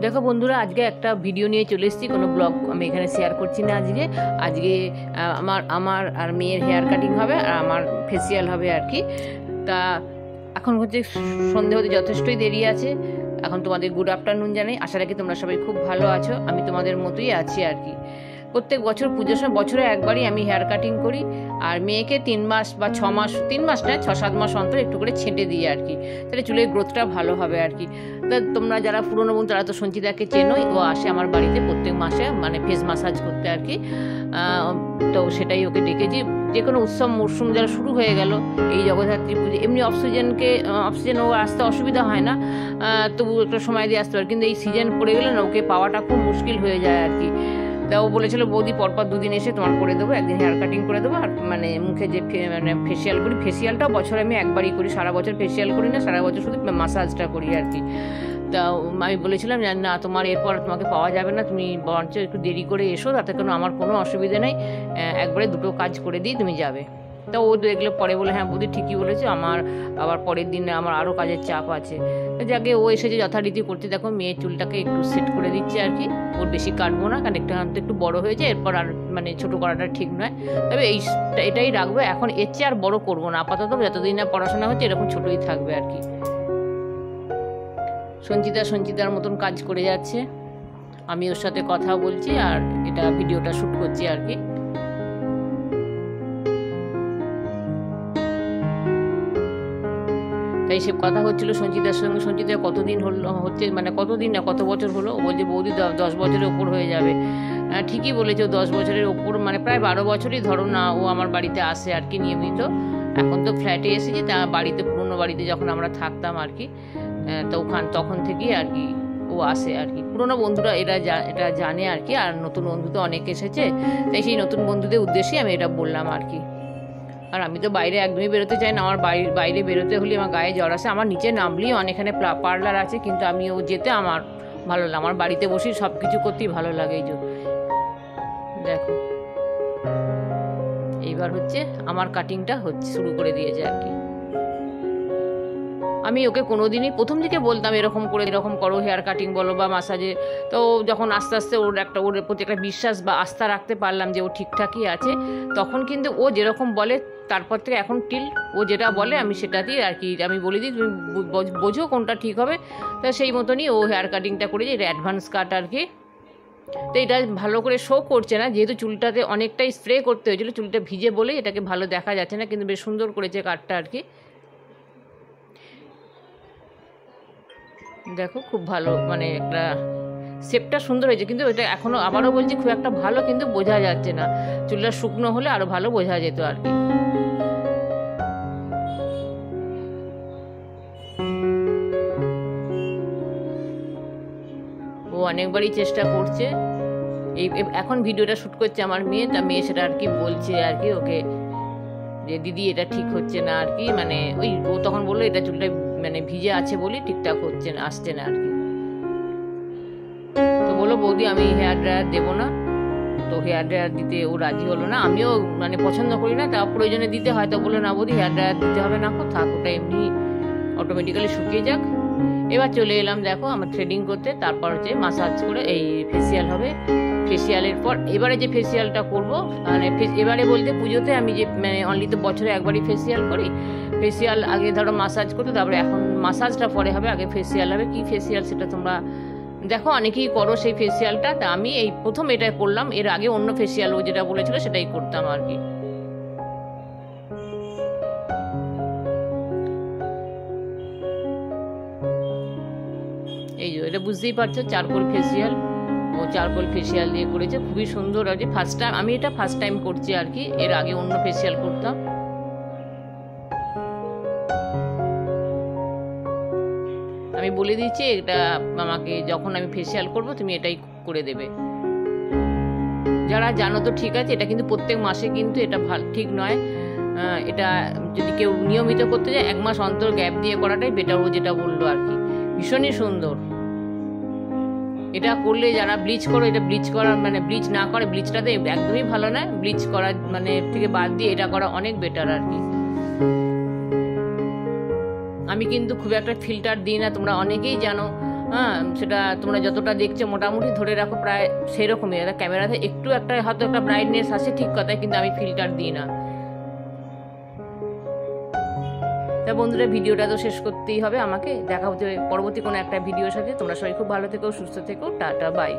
দেখো বন্ধুরা, আজকে একটা ভিডিও নিয়ে চলে এসেছি, কোনো ব্লগ আমি এখানে শেয়ার করছি না। আজকে আমার আর মেয়ের হেয়ার কাটিং হবে আর আমার ফেসিয়াল হবে আর কি। তা এখন হচ্ছে সন্ধে হতে যথেষ্টই দেরি আছে। এখন তোমাদের গুড আফটারনুন জানাই। আশা রাখি তোমরা সবাই খুব ভালো আছো। আমি তোমাদের মতোই আছি আর কি। প্রত্যেক বছর পুজোর সময় বছরে একবারই আমি হেয়ার কাটিং করি, আর মেয়েকে 3 মাস বা 6 মাস, 3 মাস না 6-7 মাস অন্তর একটু করে ছেঁটে দিই আর কি, তাহলে চুলের গ্রোথটা ভালো হবে আর কি। তা তোমরা যারা পুরনো বন্ধু তারা তো সঞ্চিতাকে চেনোই, ও আসে আমার বাড়িতে প্রত্যেক মাসে মানে ফেস মাসাজ করতে আর কি। তো সেটাই ওকে ডেকেছি। যে কোনো উৎসব মরশুম যারা শুরু হয়ে গেল, এই জগদ্ধাত্রী পুজো, এমনি অক্সিজেন ও আসতে অসুবিধা হয় না, তবু একটা সময় দিয়ে আসতে পারে, কিন্তু এই সিজন পড়ে গেলে না ওকে পাওয়াটা খুব মুশকিল হয়ে যায় আর কি। তা ও বলেছিল বৌদি পরপর 2 দিন এসে তোমার করে দেবো, একদিন হেয়ার কাটিং করে দেবো, আর মানে মুখে যে মানে ফেসিয়াল করি, ফেসিয়ালটাও বছরে আমি একবারই করি, সারা বছর ফেসিয়াল করি না, সারা বছর শুধু মাসাজটা করি আর কি। তা আমি বলেছিলাম না তোমার এরপর তোমাকে পাওয়া যাবে না, তুমি বরঞ্চ একটু দেরি করে এসো, তাতে কোনো আমার কোনো অসুবিধা নেই, একবারে 2টো কাজ করে দিই তুমি যাবে। তা ও দেখলে পরে বলে হ্যাঁ বৌদি ঠিকই বলেছে, আমার আবার পরের দিনে আমার আরও কাজের চাপ আছে। যাকে ও এসেছে যথারীতি করতে। দেখো মেয়ের চুলটাকে একটু সেট করে দিচ্ছে আর কি, ওর বেশি কাটবো না, কারণ একটু বড় হয়েছে, এরপর আর মানে ছোটো করাটা ঠিক নয়, তবে এটাই রাখবো এখন, এর চেয়ে আর বড় করবো না আপাতত, যতদিন না পড়াশোনা হচ্ছে এরকম ছোটোই থাকবে আর কি। সঞ্চিতার মতন কাজ করে যাচ্ছে, আমি ওর সাথে কথা বলছি আর এটা ভিডিওটা শ্যুট করছি আর কি। তাই সে কথা হচ্ছিল সঞ্চিতার সঙ্গে। সঞ্চিতা কতদিন হচ্ছে মানে কতদিন না কত বছর হলো, ও বলছে বৌদি 10 বছরের ওপর হয়ে যাবে। ঠিকই বলেছে, ও 10 বছরের ওপর মানে প্রায় 12 বছরই ধরো না ও আমার বাড়িতে আসে আর কি নিয়মিত। এখন তো ফ্ল্যাটে এসেছি, তা বাড়িতে পুরনো বাড়িতে যখন আমরা থাকতাম আর কি, তো তখন থেকেই আর কি ও আসে আর কি। পুরনো বন্ধুরা এটা জানে আর কি, আর নতুন বন্ধু তো অনেক এসেছে, তাই সেই নতুন বন্ধুদের উদ্দেশ্যেই আমি এটা বললাম আর কি। আর আমি তো বাইরে একদমই বেরোতে চাই না, আমার বাইরে বেরোতে হলে আমার গায়ে জ্বর আসে। আমার নিচে নামলেই অনেকখানে পার্লার আছে, কিন্তু আমি ও যেতে আমার ভালো লাগে, আমার বাড়িতে বসেই সব কিছু করতেই ভালো লাগে। এই যে দেখো এইবার হচ্ছে আমার কাটিংটা শুরু করে দিয়েছে আর কি। আমি ওকে কোনোদিনই প্রথম দিকে বলতাম এরকম করো হেয়ার কাটিং বলো বা মাসাজে, তো যখন আস্তে আস্তে ওর প্রতি একটা বিশ্বাস বা আস্থা রাখতে পারলাম যে ও ঠিকঠাকই আছে, তখন কিন্তু ও যেরকম বলে তারপর থেকে এখন ও যেটা বলে আমি সেটাতেই আর কি আমি বলে দিই, তুমি বোঝো কোনটা ঠিক হবে। তা সেই মতনই ও হেয়ার কাটিংটা করেছে, এটা অ্যাডভান্স কাট আর কি। তো এটা ভালো করে শো করছে না, যেহেতু চুলটাতে অনেকটাই স্প্রে করতে হয়েছিল, চুলটা ভিজে বলেই এটাকে ভালো দেখা যাচ্ছে না, কিন্তু বেশ সুন্দর করেছে কাটটা আর কি। দেখো খুব ভালো, মানে একটা শেপটা সুন্দর হয়েছে, কিন্তু এটা এখনও আবারও বলছি খুব একটা ভালো কিন্তু বোঝা যাচ্ছে না, চুলটা শুকনো হলে আরও ভালো বোঝা যেত আর কি। ও অনেকবারই চেষ্টা করছে, এখন ভিডিওটা শ্যুট করছে আমার মেয়ে, তা মেয়ে সেটা আর কি বলছে আর কি ওকে, যে দিদি এটা ঠিক হচ্ছে না আর কি, মানে ও তখন বললো এটা চুলটা মানে ভিজে আছে বলি ঠিকঠাক হচ্ছে না, আসছে না আর কি। তো বললো বৌদি আমি হেয়ার ড্রায়ার দেবো না, তো হেয়ার ড্রায়ার দিতে ও রাজি হলো না। আমিও মানে পছন্দ করি না, তা প্রয়োজনে দিতে হয়, তো বললো না বৌদি হেয়ার ড্রায়ার দিতে হবে না, থাক ওটা এমনি অটোমেটিক্যালি শুকিয়ে যাক। এবার চলে এলাম দেখো আমার থ্রেডিং করতে, তারপর হচ্ছে মাসাজ করে এই ফেসিয়াল হবে। ফেসিয়ালের পর এবারে যে ফেসিয়ালটা করবো, মানে এবারে বলতে পুজোতে আমি যে মানে অনলি তো বছরে একবারই ফেসিয়াল করি, ফেসিয়াল আগে ধরো মাসাজ করতে, তারপরে এখন মাসাজটা পরে হবে, আগে ফেসিয়াল হবে। কি ফেসিয়াল সেটা তোমরা দেখো, অনেকেই করো সেই ফেসিয়ালটা, তা আমি এই প্রথম এটাই করলাম, এর আগে অন্য ফেসিয়াল ও যেটা বলেছিল সেটাই করতাম আর কি। এই যে এটা বুঝতেই পারছো চারকোল ফেসিয়াল, ও ও চারকোল ফেসিয়াল দিয়ে করেছে, খুবই সুন্দর আছে। ফার্স্ট টাইম আমি এটা ফার্স্ট টাইম করছি আর কি, এর আগে অন্য ফেসিয়াল করতাম। আমি বলে দিচ্ছি এটা আমাকে যখন আমি ফেসিয়াল করব তুমি এটাই করে দেবে। যারা জানো তো ঠিক আছে, এটা কিন্তু প্রত্যেক মাসে কিন্তু এটা ভালো ঠিক নয়। এটা যদি কেউ নিয়মিত করতে যায় 1 মাস অন্তর গ্যাপ দিয়ে করাটাই বেটার, ও যেটা বললো আর কি। ভীষণই সুন্দর এটা করলে। যারা ব্লিচ করো, এটা ব্লিচ করার মানে ব্লিচ না করে, ব্লিচটাতে একদমই ভালো নয়, ব্লিচ করার মানে থেকে বাদ দিয়ে এটা করা অনেক বেটার আর কি। আমি কিন্তু খুব একটা ফিল্টার দিই না, তোমরা অনেকেই জানো। হ্যাঁ, সেটা তোমরা যতটা দেখছো মোটামুটি ধরে রাখো প্রায় সেরকমই। ক্যামেরাতে একটু একটা হয়তো একটা ব্রাইটনেস আছে ঠিক কথা, কিন্তু আমি ফিল্টার দিই না। তা বন্ধুরা, ভিডিওটা তো শেষ করতেই হবে আমাকে। দেখা হচ্ছে পরবর্তী কোনো একটা ভিডিওর সাথে। তোমরা সবাই খুব ভালো থেকো, সুস্থ থেকো, টাটা বাই।